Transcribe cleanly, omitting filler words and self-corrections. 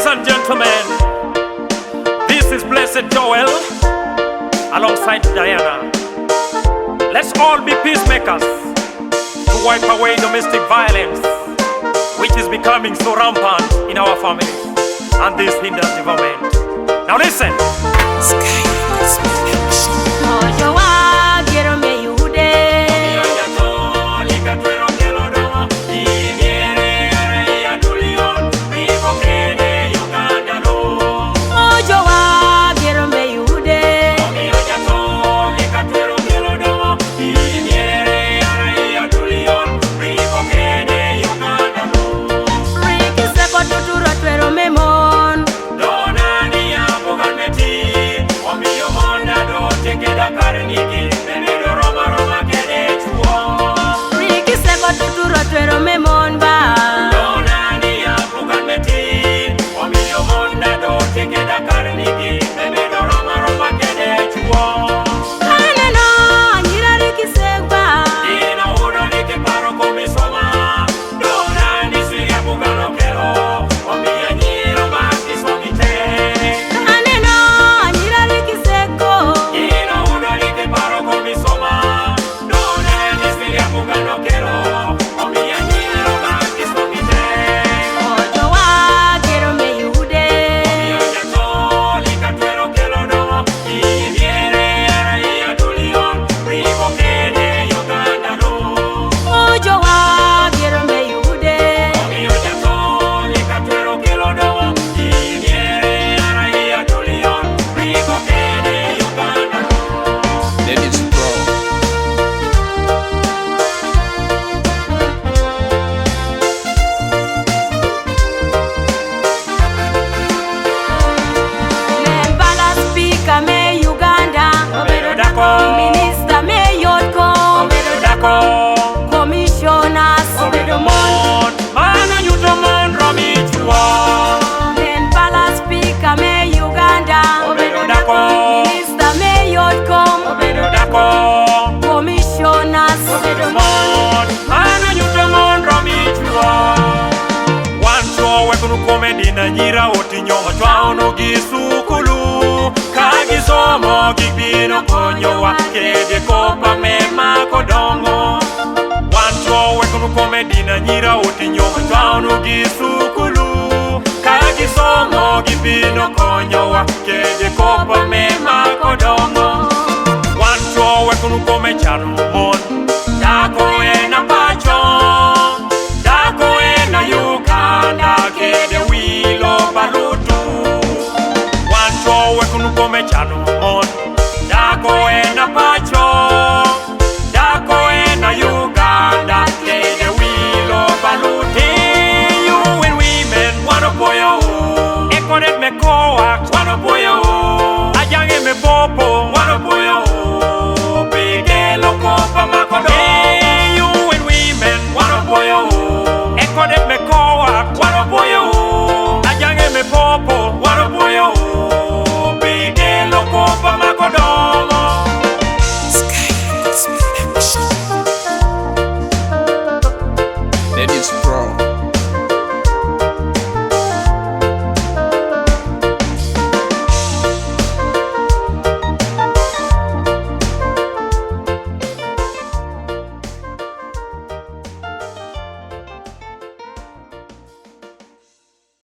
and gentlemen, this is Blessed Joel alongside Diana. Let's all be peacemakers to wipe away domestic violence, which is becoming so rampant in our family, and this hinders development. Now listen. Nyira otinyo chwaono gisukulu kagisomo gibino konyowa kede kopa mema kodongo wancho wekunu komedina nyira otinyo chwaono gisukulu kagisomo gibino konyowa kede kopa mema kodongo wancho wekunu komechano mon dako ena pacho dako ena Uganda kede chano mon dako ena pacho dako ena Uganda kede wilo baluti you and women wanna boyo ekonet me koa wanna boyo ajange me popo wanna boyo bigelo kopa makodo you and women wanna boyo ekonet me koa wanna boyo ajange me popo wanna boyo Sky,